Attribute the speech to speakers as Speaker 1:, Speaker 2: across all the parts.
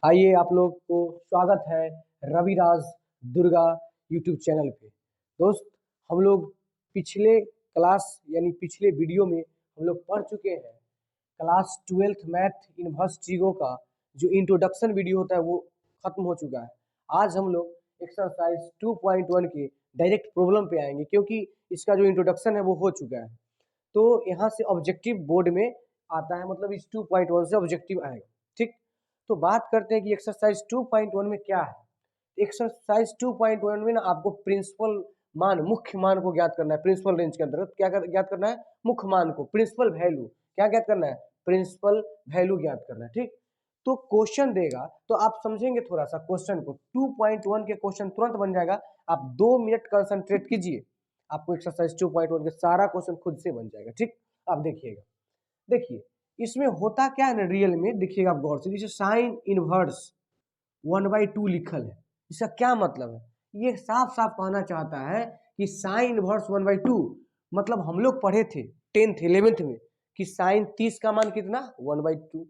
Speaker 1: आइए आप लोग को स्वागत है रविराज दुर्गा यूट्यूब चैनल पे। दोस्त, हम लोग पिछले क्लास यानी पिछले वीडियो में हम लोग पढ़ चुके हैं class 12th math inverse trigo का जो इंट्रोडक्शन वीडियो होता है वो खत्म हो चुका है। आज हम लोग एक्सरसाइज 2.1 के डायरेक्ट प्रॉब्लम पे आएंगे क्योंकि इसका जो इंट्रोडक्शन है वो हो चुका है। तो यहाँ से ऑब्जेक्टिव बोर्ड में आता है, मतलब इस 2.1 से ऑब्जेक्टिव आएगा। ठीक, तो बात करते हैं कि एक्सरसाइज 2.1 में क्या है। एक्सरसाइज 2.1 में ना आपको प्रिंसिपल मान, मुख्य मान को ज्ञात करना है। प्रिंसिपल रेंज के अंतर्गत क्या ज्ञात करना है? मुख्य मान को, प्रिंसिपल वैल्यू क्या ज्ञात करना है? प्रिंसिपल वैल्यू ज्ञात करना है। ठीक, तो क्वेश्चन देगा तो आप समझेंगे थोड़ा सा क्वेश्चन को। 2.1 के क्वेश्चन तुरंत बन जाएगा। आप 2 मिनट कंसंट्रेट कीजिए, आपको एक्सरसाइज 2.1 के सारा क्वेश्चन खुद से बन जाएगा। ठीक, आप देखिएगा। देखिए इसमें होता क्या है ना, रियल में देखिएगा आप गौर से। जैसे साइन इनवर्स 1/2 लिखल है, इसका क्या मतलब है? ये साफ साफ कहना चाहता है कि साइन इनवर्स 1/2 मतलब हम लोग पढ़े थे 10th 11th में कि साइन 30 का मान कितना? 1/2।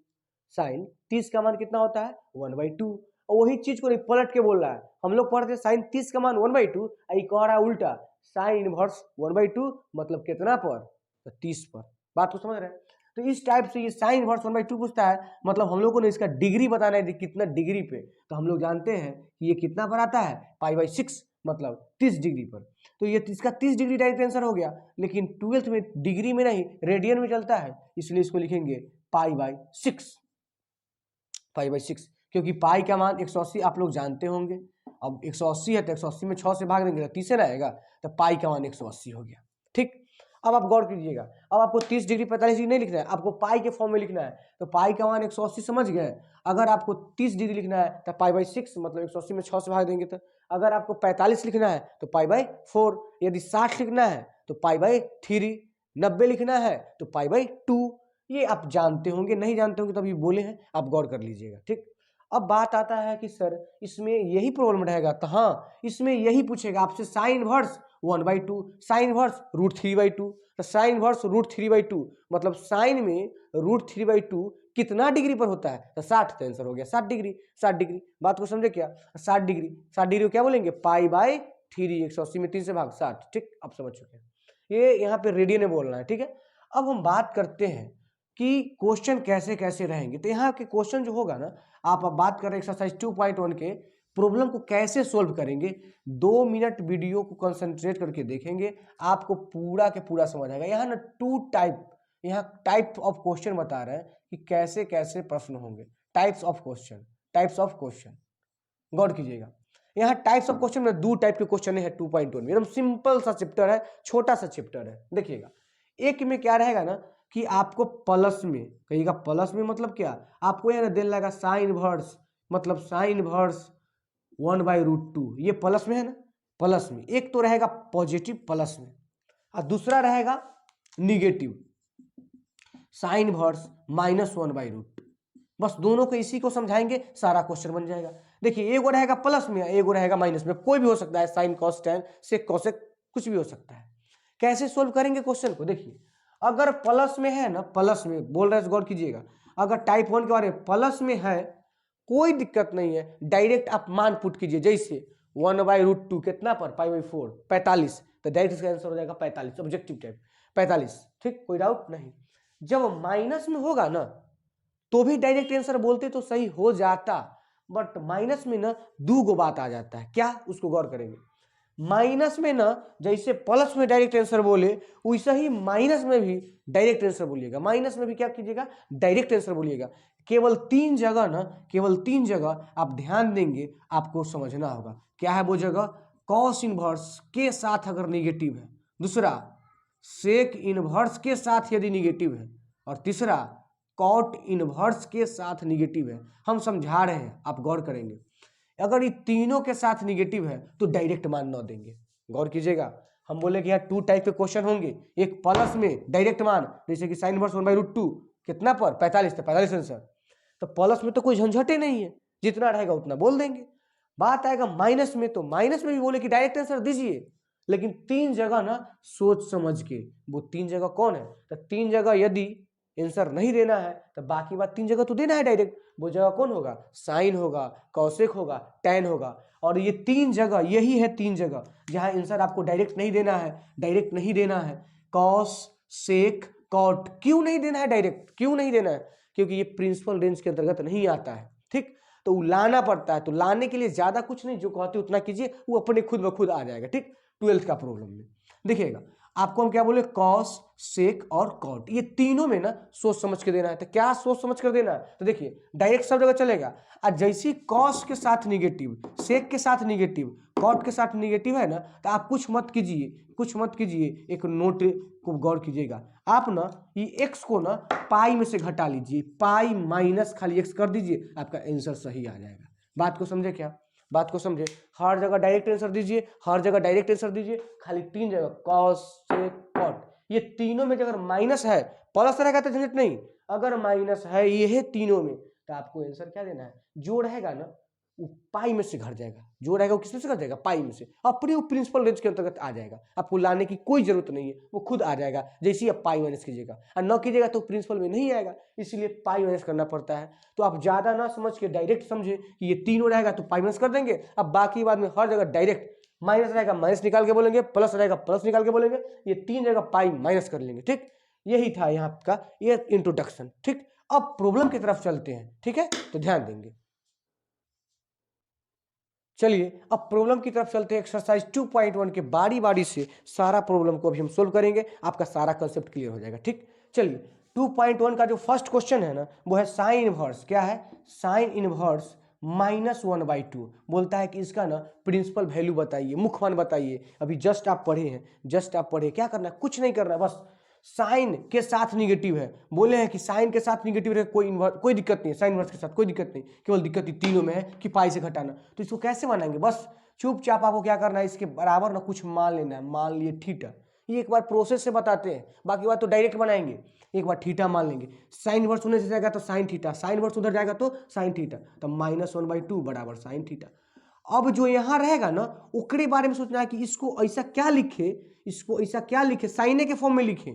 Speaker 1: साइन 30 का मान कितना होता है? 1/2। और वही चीज को पलट के बोल रहा है। हम लोग पढ़ते साइन 30 का मान 1/2, कह रहा है उल्टा साइन इनवर्स 1/2 मतलब कितना पर? तो 30 पर। बात को समझ रहे हैं? तो इस टाइप से ये साइन इनवर्स 1/2 पूछता है, मतलब हम लोग को ने इसका डिग्री बताना है कितना डिग्री पे। तो हम लोग जानते हैं कि ये कितना पर आता है? π/6 मतलब 30 डिग्री पर। तो ये इसका 30 डिग्री डायरेक्ट आंसर हो गया। लेकिन 12th में डिग्री में नहीं रेडियन में चलता है, इसलिए इसको लिखेंगे π/6। π/6 क्योंकि पाई का मान 180 आप लोग जानते होंगे। अब 180 है तो 180 में 6 से भाग देंगे तो 30 रहेगा, तो पाई का मान 180 हो गया। ठीक, अब आप गौर कीजिएगा। अब आपको 30 डिग्री 45 डिग्री नहीं लिखना है, आपको पाई के फॉर्म में लिखना है। तो पाई का मान 180 समझ गए। अगर आपको 30 डिग्री लिखना है तो π/6 मतलब 180 में 6 से भाग देंगे। तो अगर आपको 45 लिखना है तो π/4, यदि 60 लिखना है तो π/3, 90 लिखना है तो π/2। ये आप जानते होंगे, नहीं जानते होंगे तभी बोले हैं, आप गौर कर लीजिएगा। ठीक, अब बात आता है कि सर इसमें यही प्रॉब्लम रहेगा। तो हाँ, इसमें यही पूछेगा आपसे साइन इनवर्स 1/2, साइन इनवर्स √3/2। तो साइन इनवर्स √3/2 मतलब साइन में √3/2 कितना डिग्री पर होता है? तो 60। तो आंसर हो गया 60 डिग्री। 60 डिग्री, बात को समझे क्या? 60 डिग्री, 60 डिग्री को क्या बोलेंगे? π/3, 180 में 3 से भाग 60। ठीक, आप समझ चुके हैं। ये यहाँ पे रेडियन में बोलना है। ठीक है, अब हम बात करते हैं कि क्वेश्चन कैसे कैसे रहेंगे। तो यहाँ के क्वेश्चन जो होगा ना, आप अब बात कर रहे हैं एक्सरसाइज 2.1 के प्रॉब्लम को कैसे सोल्व करेंगे। 2 मिनट वीडियो को कंसंट्रेट करके देखेंगे, आपको पूरा के पूरा समझ आएगा। यहाँ ना यहाँ टाइप ऑफ क्वेश्चन बता रहे हैं कि कैसे कैसे प्रश्न होंगे। टाइप्स ऑफ क्वेश्चन गौर कीजिएगा। यहाँ टाइप्स ऑफ क्वेश्चन में 2 टाइप के क्वेश्चन है 2.1 में। एकदम सिंपल सा चैप्टर है, छोटा सा चैप्टर है। देखिएगा, एक में क्या रहेगा ना कि आपको प्लस में, कहिएगा प्लस में मतलब क्या, आपको यहाँ देना लगा साइन इनवर्स, मतलब साइन इनवर्स 1/√2। ये प्लस में है ना, प्लस में। एक तो रहेगा पॉजिटिव प्लस में और दूसरा रहेगा निगेटिव साइन इनवर्स -1/√2। बस दोनों को इसी को समझाएंगे, सारा क्वेश्चन बन जाएगा। देखिए, एगो रहेगा प्लस में, एगो रहेगा माइनस में, कोई भी हो सकता है, sine cos tan sec cosec कुछ भी हो सकता है। कैसे सोल्व करेंगे क्वेश्चन को? देखिए, अगर प्लस में है ना, प्लस में बोल रहे हैं, गौर कीजिएगा। अगर टाइप 1 के बारे में प्लस में है, कोई दिक्कत नहीं है, डायरेक्ट आप मान पुट कीजिए। जैसे 1/√2 कितना पर? π/4, 45। तो डायरेक्ट इसका आंसर हो जाएगा 45, ऑब्जेक्टिव टाइप 45। ठीक, कोई डाउट नहीं। जब माइनस में होगा ना तो भी डायरेक्ट आंसर बोलते तो सही हो जाता, बट माइनस में ना 2 गो बात आ जाता है। क्या? उसको गौर करेंगे। माइनस में ना जैसे प्लस में डायरेक्ट आंसर बोले, वैसा ही माइनस में भी डायरेक्ट आंसर बोलिएगा। माइनस में भी क्या कीजिएगा? डायरेक्ट आंसर बोलिएगा। केवल 3 जगह ना, केवल 3 जगह आप ध्यान देंगे, आपको समझना होगा। क्या है वो जगह? कॉस इनवर्स के साथ अगर निगेटिव है, दूसरा सेक इनवर्स के साथ यदि निगेटिव है, और तीसरा कॉट इनवर्स के साथ निगेटिव है। हम समझा रहे हैं, आप गौर करेंगे। अगर ये तीनों के साथ निगेटिव है तो डायरेक्ट मान न देंगे। गौर कीजिएगा, हम बोले कि यहाँ 2 टाइप के क्वेश्चन होंगे। एक प्लस में डायरेक्ट मान, जैसे कि साइन इनवर्स 1/√2 कितना पर? 45। तो 45 आंसर। तो प्लस में तो कोई झंझटे नहीं है, जितना रहेगा उतना बोल देंगे। बात आएगा माइनस में, तो माइनस में भी बोले कि डायरेक्ट आंसर दीजिए, लेकिन 3 जगह ना सोच समझ के। वो 3 जगह कौन है? तो 3 जगह यदि आंसर नहीं देना है तो बाकी बात 3 जगह तो देना है डायरेक्ट। वो जगह कौन होगा, साइन होगा, कॉसेक होगा, टैन होगा। और ये तीन जगह, यही है तीन जगह जहां आंसर आपको डायरेक्ट नहीं देना है, डायरेक्ट नहीं देना है। कॉस, सेक, कॉट क्यों नहीं देना है डायरेक्ट, क्यों नहीं देना है? क्योंकि ये प्रिंसिपल रेंज के अंतर्गत नहीं आता है, ठीक। तो लाना पड़ता है, तो लाने के लिए ज्यादा कुछ नहीं, जो कहते उतना कीजिए, वो अपने खुद ब खुद आ जाएगा, ठीक। 12th का प्रॉब्लम में देखिएगा, आपको हम क्या बोले, कॉस, सेक और कॉट, ये तीनों में ना सोच समझ के देना है। तो क्या सोच समझ कर देना है? तो देखिए डायरेक्ट सब जगह चलेगा। और जैसी कॉस के साथ निगेटिव, सेक के साथ निगेटिव, कॉट के साथ निगेटिव है ना, तो आप कुछ मत कीजिए, कुछ मत कीजिए, एक नोट को गौर कीजिएगा। आप ना ये एक्स को ना पाई में से घटा लीजिए, पाई माइनस खाली एक्स कर दीजिए, आपका आंसर सही आ जाएगा। बात को समझे क्या? बात को समझे? हर जगह डायरेक्ट आंसर दीजिए, हर जगह डायरेक्ट आंसर दीजिए, खाली तीन जगह कॉस, सेक, कॉट, ये तीनों में अगर माइनस है, प्लस रहेगा तो झंझट नहीं, अगर माइनस है ये है तीनों में, तो आपको आंसर क्या देना है? जो रहेगा ना वो पाई में से घट जाएगा, जो रहेगा वो किसमें से घट जाएगा? पाई में से, अपने वो प्रिंसिपल रेंज के अंतर्गत आ जाएगा। आपको लाने की कोई जरूरत नहीं है, वो खुद आ जाएगा। जैसे ही आप पाई माइनस कीजिएगा और न कीजिएगा तो प्रिंसिपल में नहीं आएगा, इसलिए पाई माइनस करना पड़ता है। तो आप ज्यादा ना समझ के डायरेक्ट समझे कि ये तीनों रहेगा तो पाई माइनस कर देंगे। अब बाकी बाद में हर जगह डायरेक्ट माइनस रहेगा माइनस निकाल के बोलेंगे, प्लस रहेगा प्लस निकाल के बोलेंगे, ये तीन जगह पाई माइनस कर लेंगे, ठीक। यही था यहाँ का ये इंट्रोडक्शन, ठीक। अब प्रॉब्लम की तरफ चलते हैं, ठीक है, तो ध्यान देंगे। चलिए अब प्रॉब्लम की तरफ चलते हैं। एक्सरसाइज 2.1 के बारी बारी से सारा प्रॉब्लम को अभी हम सोल्व करेंगे, आपका सारा कंसेप्ट क्लियर हो जाएगा, ठीक। चलिए 2.1 का जो फर्स्ट क्वेश्चन है ना, वो है साइन इनवर्स। क्या है? Sine inverse -1/2। बोलता है कि इसका ना प्रिंसिपल वैल्यू बताइए, मुख्य मान बताइए। अभी जस्ट आप पढ़े हैं, जस्ट आप पढ़े, क्या करना है? कुछ नहीं करना है, बस साइन के साथ निगेटिव है, बोले हैं कि साइन के साथ निगेटिव रहे कोई दिक्कत नहीं है, साइन इनवर्स के साथ कोई दिक्कत नहीं, केवल दिक्कत ही तीनों में है कि पाई से घटाना। तो इसको कैसे मानेंगे? बस चुपचाप आपको क्या करना है, इसके बराबर ना कुछ मान लेना है। मान लिए थीटा, ये एक बार प्रोसेस से बताते हैं, बाकी बात तो डायरेक्ट बनाएंगे। एक बार थीटा मान लेंगे, साइन इनवर्स उधर जाएगा तो साइन थीटा, साइन इनवर्स उधर जाएगा तो साइन थीटा, तो -1/2 बराबर साइन थीटा। अब जो यहाँ रहेगा ना, ओकरे बारे में सोचना है कि इसको ऐसा क्या लिखे, इसको ऐसा क्या लिखे, साइने के फॉर्म में लिखे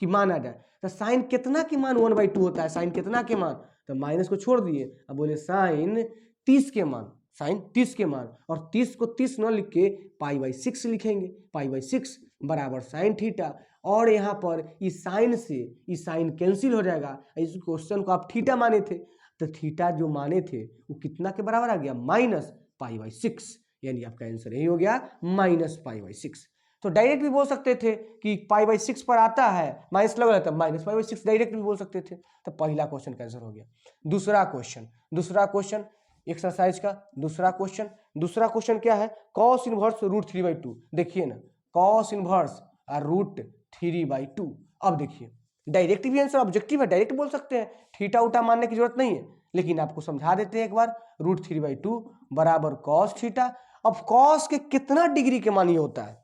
Speaker 1: कि मान आ जाए। तो साइन कितना के मान 1/2 होता है? साइन कितना के मान? तो माइनस को छोड़ दिए, अब बोले साइन 30 के मान, साइन 30 के मान, और 30 को 30 न लिख के π/6 लिखेंगे, π/6 बराबर साइन थीटा। और यहाँ पर इस साइन से इस साइन कैंसिल हो जाएगा। इस क्वेश्चन को आप थीटा माने थे, तो थीटा जो माने थे वो कितना के बराबर आ गया? -π/6, यानी आपका आंसर यही हो गया -π/6। तो डायरेक्ट भी बोल सकते थे कि π/6 पर आता है, माइनस लगा रहता है, -π/6 डायरेक्ट भी बोल सकते थे। तो पहला क्वेश्चन कैंसर हो गया। दूसरा क्वेश्चन एक्सरसाइज का दूसरा क्वेश्चन क्या है? Cos inverse √3/2। देखिए ना, कॉस इनवर्स √3/2। अब देखिए डायरेक्ट भी आंसर, ऑब्जेक्टिव है, डायरेक्ट बोल सकते हैं, थीटा उटा मानने की जरूरत नहीं है, लेकिन आपको समझा देते हैं एक बार। √3/2 बराबर कॉस थीटा। अब कॉस के कितना डिग्री के मान ये होता है?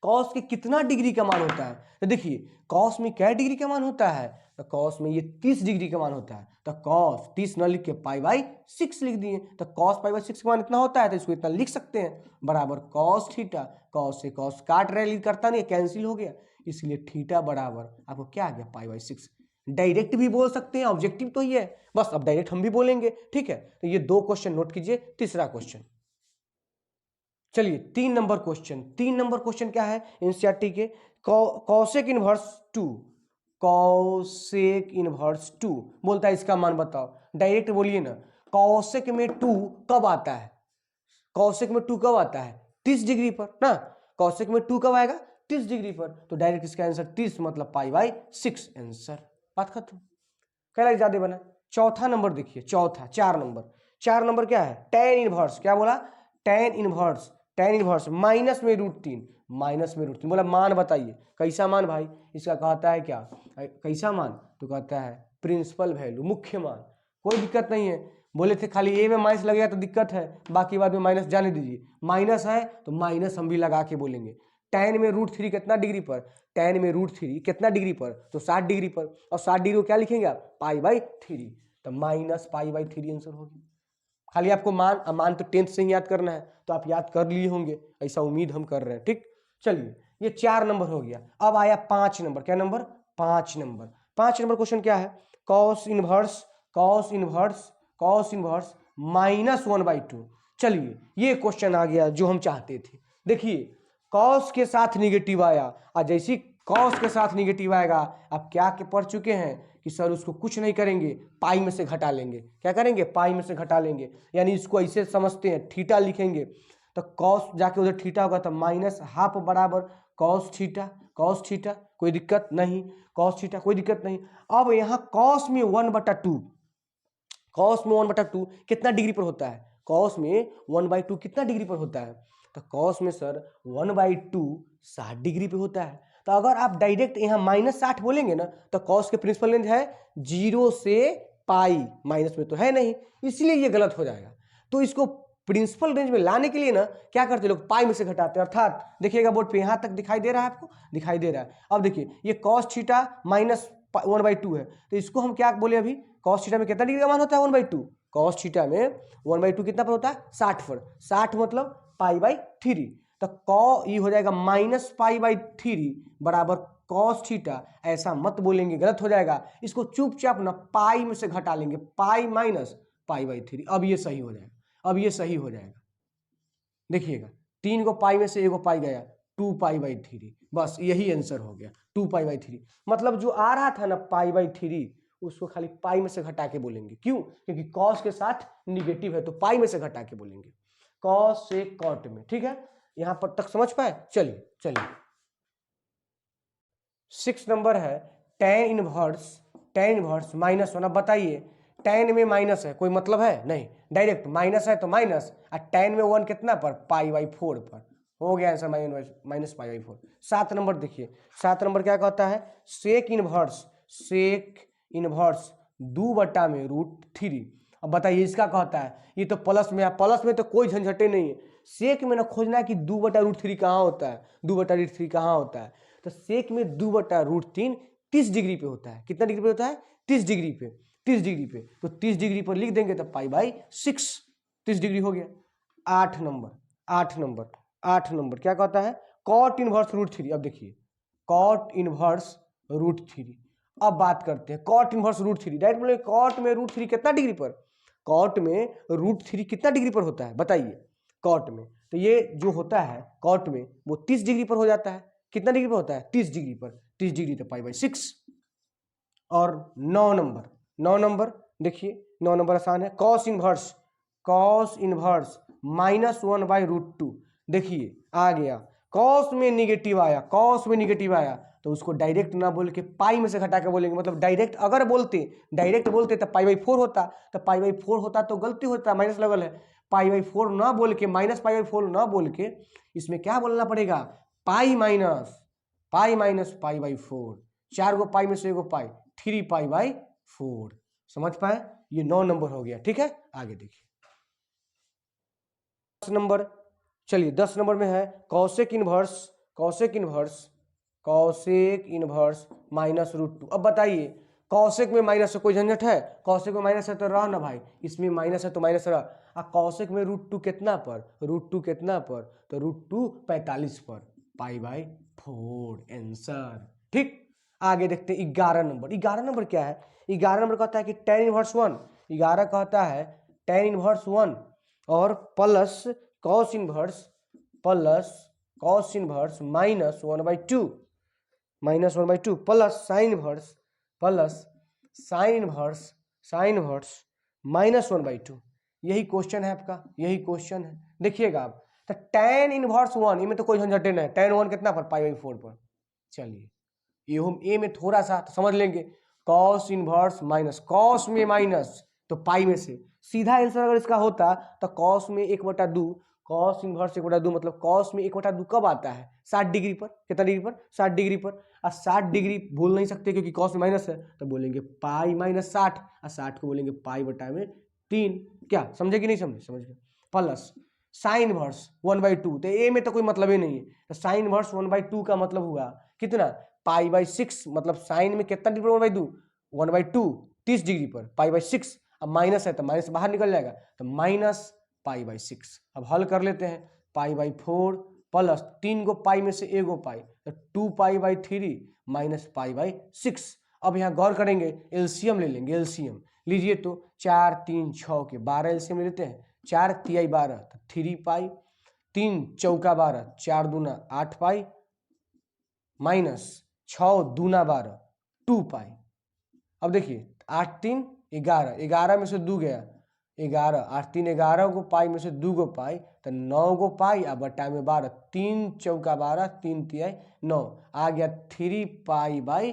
Speaker 1: कॉस के कितना डिग्री का मान होता है? तो देखिए कॉस में क्या डिग्री का मान होता है? तो कॉस में ये 30 डिग्री का मान होता है। तो कॉस 30 न लिख के π/6 लिख दिए, तो कॉस π/6 का मान इतना होता है, तो इसको इतना लिख सकते हैं, बराबर कॉस थीटा। कॉस से कॉस काट रहे, करता नहीं, कैंसिल हो गया, इसलिए थीटा बराबर आपको क्या आ गया? π/6। डायरेक्ट भी बोल सकते हैं, ऑब्जेक्टिव तो ये है, बस अब डायरेक्ट हम भी बोलेंगे, ठीक है। तो ये दो क्वेश्चन नोट कीजिए। तीसरा क्वेश्चन, चलिए 3 नंबर क्वेश्चन क्या है? एनसीईआरटी के कॉसेक इनवर्स 2, कॉसेक इनवर्स 2 बोलता है इसका मान बताओ। डायरेक्ट बोलिए ना, कॉसेक में 2 कब आता है? कॉसेक में 2 कब आता है? 30 डिग्री पर ना। कॉसेक में 2 कब आएगा? 30 डिग्री पर। तो डायरेक्ट इसका आंसर 30 मतलब π/6 आंसर, बात खत्म। कह ज्यादा बना। चौथा नंबर देखिए, 4 नंबर क्या है? Tan inverse. क्या बोला? टेन इनवर्स -√3 बोला मान बताइए। कैसा मान भाई? इसका कहता है क्या? कैसा मान? तो कहता है प्रिंसिपल वैल्यू, मुख्य मान। कोई दिक्कत नहीं है, बोले थे खाली ए में माइनस लगेगा तो दिक्कत है, बाकी बाद में माइनस जाने दीजिए। माइनस है तो माइनस हम भी लगा के बोलेंगे। टेन में √3 कितना डिग्री पर? टेन में √3 कितना डिग्री पर? तो 60 डिग्री पर। और 60 डिग्री को क्या लिखेंगे आप? π/3, तो -π/3 आंसर होगी। खाली आपको मान तो 10th से ही याद करना है, तो आप याद कर लिए होंगे, ऐसा उम्मीद हम कर रहे हैं, ठीक। चलिए ये 4 नंबर हो गया। अब आया 5 नंबर। क्या नंबर? 5 नंबर क्वेश्चन क्या है? Cos inverse cos inverse -1/2। चलिए ये क्वेश्चन आ गया जो हम चाहते थे। देखिए कॉस के साथ निगेटिव आया और जैसे कॉस के साथ निगेटिव आएगा आप क्या के पढ़ चुके हैं कि सर उसको कुछ नहीं करेंगे, पाई में से घटा लेंगे। क्या करेंगे? पाई में से घटा लेंगे। यानी इसको ऐसे समझते हैं, थीटा लिखेंगे तो कॉस जाके उधर थीटा होगा तो -½ बराबर कॉस थीटा कोई दिक्कत नहीं, कॉस थीटा कोई दिक्कत नहीं। अब यहाँ कॉस में 1/2, कॉस में 1/2 कितना डिग्री पर होता है? कॉस में 1/2 कितना डिग्री पर होता है? तो कॉस में सर 1/2 60 डिग्री पे होता है। तो अगर आप डायरेक्ट यहाँ -60 बोलेंगे ना तो कॉस के प्रिंसिपल रेंज है 0 से पाई, माइनस में तो है नहीं, इसलिए ये गलत हो जाएगा। तो इसको प्रिंसिपल रेंज में लाने के लिए ना क्या करते लोग, पाई में से घटाते हैं। अर्थात देखिएगा बोर्ड पे यहाँ तक दिखाई दे रहा है आपको, दिखाई दे रहा है। अब देखिए ये कॉस थीटा -1/2 है तो इसको हम क्या बोले अभी, कॉस थीटा में कितना डिग्री का मान होता है? 1/2। कॉस थीटा में 1/2 कितना पर होता है? 60 पर। 60 मतलब π/3। तो कॉ ये हो जाएगा -π/3 बराबर कॉस थीटा। ऐसा मत बोलेंगे, गलत हो जाएगा। इसको चुपचाप ना पाई में से घटा लेंगे, पाई माइनस π/3। अब ये सही हो जाएगा, अब ये सही हो जाएगा। देखिएगा 3 को पाई में से 1 को पाई गया, 2π/3। बस यही आंसर हो गया, 2π/3। मतलब जो आ रहा था ना π/3 उसको खाली पाई में से घटा के बोलेंगे। क्यों? क्योंकि कॉस के साथ निगेटिव है तो पाई में से घटा के बोलेंगे, कॉस से कॉट में। ठीक है, यहां पर तक समझ पाए? चलिए चलिए 6 नंबर है tan इनवर्स -1। अब बताइए tan में माइनस है, कोई मतलब है नहीं, डायरेक्ट माइनस है तो माइनस, और tan में 1 कितना पर? π/4 पर। हो गया आंसर -π/4। 7 नंबर देखिए, 7 नंबर क्या कहता है? Sec inverse 2/√3। अब बताइए इसका कहता है, ये तो प्लस में है, प्लस में तो कोई झंझटे नहीं है। सेक में ना खोजना है कि 2/√3 कहाँ होता है, 2/√3 कहाँ होता है। तो सेक में 2/√3 30 डिग्री पे होता है। कितना डिग्री पे होता है? 30 डिग्री पे, 30 डिग्री पे। तो 30 डिग्री पर लिख देंगे तो π/6 30 डिग्री हो गया। 8 नंबर क्या कहता है? Cot inverse √3। अब देखिए कॉट इनवर्स √3। अब बात करते हैं कॉट इनवर्स √3। डायरेक्ट बोले कॉट में √3 कितना डिग्री पर? कॉट में √3 कितना डिग्री पर होता है बताइए? कॉट में तो ये जो होता है कॉट में वो 30 डिग्री पर हो जाता है। कितना डिग्री पर होता है? 30 डिग्री पर। 30 डिग्री तो π/6। और 9 नंबर देखिए, 9 नंबर आसान है। Cos inverse -1/√2। देखिए आ गया, कॉस में निगेटिव आया तो उसको डायरेक्ट ना बोल के पाई में से घटा के बोलेंगे। मतलब डायरेक्ट अगर डायरेक्ट बोलते तो π/4 होता, तो π/4 होता तो गलती होता, माइनस लगल है। π/4 ना बोल के, -π/4 ना बोल के इसमें क्या बोलना पड़ेगा? Pi minus π/4। 4 को पाई में से 1 को पाई, 3π/4। समझ पाए? ये 9 नंबर हो गया। ठीक है, आगे देखिए 10 नंबर। चलिए 10 नंबर में है कॉसेक इनवर्स -√2। अब बताइए कॉसेक में माइनस है, कोई झंझट है? कॉसेक में माइनस है तो रह ना भाई, इसमें माइनस है तो माइनस रह। कॉसेक में √2 कितना पर? तो √2 45 पर, π/4 आंसर। ठीक, आगे देखते हैं 11 नंबर। 11 नंबर क्या है? 11 नंबर कहता है कि tan इनवर्स 1। 11 कहता है tan इनवर्स 1 और plus cos inverse -1/2 plus sine inverse -1/2। यही क्वेश्चन है आपका, यही क्वेश्चन है। देखिएगा आप, तो tan इनवर्स 1 इनमें तो कोई झंझट नहीं है। tan 1 कितना पर? π/4 पर। चलिए ए में थोड़ा सा तो समझ लेंगे, cos इनवर्स माइनस, cos में माइनस तो पाई में से। सीधा आंसर अगर इसका होता तो cos में 1/2, cos इनवर्स 1/2 मतलब cos में 1/2 कब आता है? 60 डिग्री पर। कितना डिग्री पर? 60 डिग्री पर। और 60 डिग्री भूल नहीं सकते क्योंकि cos में माइनस है, तो बोलेंगे π-60 और 60 को बोलेंगे π/3। क्या समझे कि नहीं समझे? समझ गए। प्लस साइन इनवर्स 1/2, तो ए में तो कोई मतलब ही नहीं है। तो साइन इनवर्स 1/2 का मतलब हुआ कितना? π/6। मतलब साइन में कितना डिग्री पर? 1/2 30 डिग्री पर, π/6। अब माइनस है तो माइनस बाहर निकल जाएगा, तो -π/6। अब हल कर लेते हैं, π/4 प्लस 3 को पाई में से 1 को पाई, तो 2π/3 -π/6। अब यहाँ गौर करेंगे, एलसीएम ले लेंगे, एलसीएम लीजिए तो 4 3 6 के 12 एलसीएम ले लेते हैं। 4 तिहाई 12 तो 3 पाई, 3 चौका 12, 4 दूना 8 पाई, माइनस 6 दूना 12 2 पाई। अब देखिए 8 3 11, 11 में से 2 गया 11, 8 3 11 को पाई में से 2 को पाई तो 9 को पाई, अब बटा में 12, 3 चौका 12, 3 तिहाई 9, आ गया 3 पाई बाई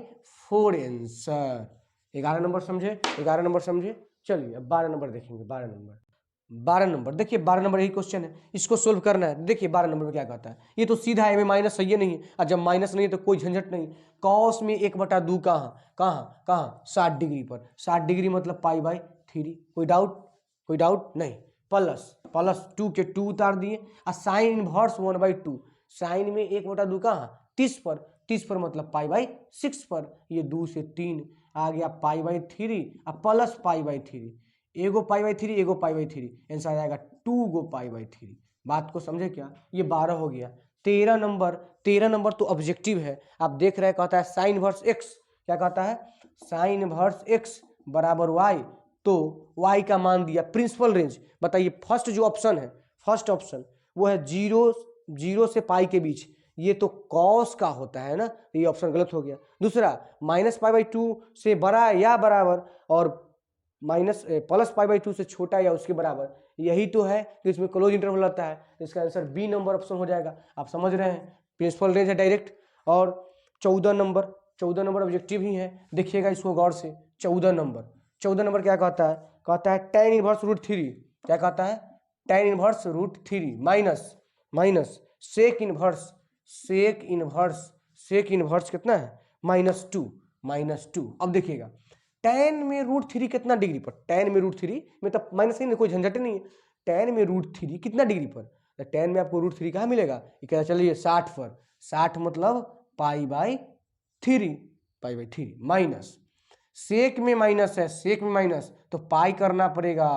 Speaker 1: 4 आंसर। 11 नंबर समझे, 11 नंबर समझे। चलिए अब 12 नंबर देखेंगे। 12 नंबर देखिए, 12 नंबर यही क्वेश्चन है, इसको सोल्व करना है। देखिए 12 नंबर में क्या कहता है, ये तो सीधा है, में माइनस सही नहीं है, और जब माइनस नहीं है तो कोई झंझट नहीं। कॉस में 1/2 कहाँ 60 डिग्री पर, 60 डिग्री मतलब पाई बाई 3। कोई डाउट नहीं। प्लस 2 के 2 उतार दिए, और साइन इनवर्स 1/2, साइन में 1/2 कहाँ 30 पर, 30 पर मतलब पाई बाई 6 पर, ये 2 से 3 आ गया पाई बाई 3 और प्लस पाई बाई 3, एगो पाई बाई 3 एगो पाई बाई 3, आंसर आ जाएगा 2 गो पाई बाई 3। बात को समझे क्या, ये 12 हो गया। 13 नंबर तो ऑब्जेक्टिव है, आप देख रहे हैं, कहता है साइन इनवर्स एक्स, क्या कहता है, साइन इनवर्स एक्स बराबर वाई, तो y का मान दिया प्रिंसिपल रेंज। बताइए फर्स्ट जो ऑप्शन है, फर्स्ट ऑप्शन वो है 0 से पाई के बीच, ये तो कॉस का होता है ना, ये ऑप्शन गलत हो गया। दूसरा माइनस पाई बाई 2 से बड़ा या बराबर, और माइनस प्लस पाई बाई 2 से छोटा या उसके बराबर, यही तो है कि इसमें क्लोज इंटरवल रहता है। इसका आंसर बी नंबर ऑप्शन हो जाएगा। आप समझ रहे हैं, प्रिंसिपल रेंज है डायरेक्ट। और 14 नंबर ऑब्जेक्टिव ही है, देखिएगा इसको गौर से। 14 नंबर क्या कहता है, कहता है tan इनवर्स रूट 3, क्या कहता है, tan inverse root 3 minus sec inverse कितना है, -2। अब देखिएगा tan में रूट 3 कितना डिग्री पर, tan में रूट 3 में तो माइनस ही नहीं, कोई झंझट नहीं है। tan में रूट 3 कितना डिग्री पर, तो tan में आपको रूट 3 कहाँ मिलेगा, ये कहता चलिए 60 पर, 60 मतलब पाई बाई 3 माइनस सेक में माइनस है, सेक में माइनस तो पाई करना पड़ेगा,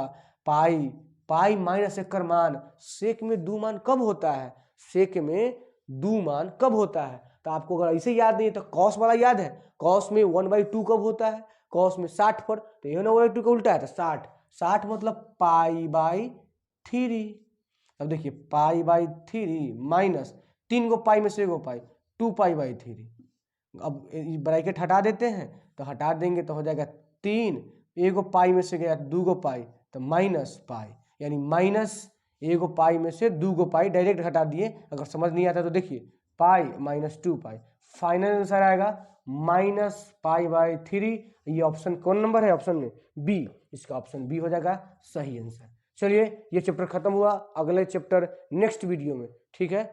Speaker 1: पाई माइनस 1 कर मान, सेक में 2 मान कब होता है, सेक में 2 मान कब होता है, तो आपको अगर ऐसे याद नहीं है तो कॉस वाला याद है, कॉस में 1/2 कब होता है, कॉस में 60 पर, तो ये 1/2 का उल्टा है तो 60 मतलब पाई बाई 3। अब देखिए पाई बाई 3 माइनस 3 को पाई में से 1 को पाई, 2 पाई बाई 3। अब ब्रैकेट हटा देते हैं, तो हटा देंगे तो हो जाएगा 3, 1 पाई में से गया 2 पाई, तो माइनस पाई, यानी माइनस 1 पाई में से 2 पाई डायरेक्ट हटा दिए। अगर समझ नहीं आता तो देखिए पाई -2 पाई, फाइनल आंसर आएगा -पाई/3। ये ऑप्शन कौन नंबर है, ऑप्शन में बी, इसका ऑप्शन बी हो जाएगा सही आंसर। चलिए ये चैप्टर खत्म हुआ, अगले चैप्टर नेक्स्ट वीडियो में, ठीक है।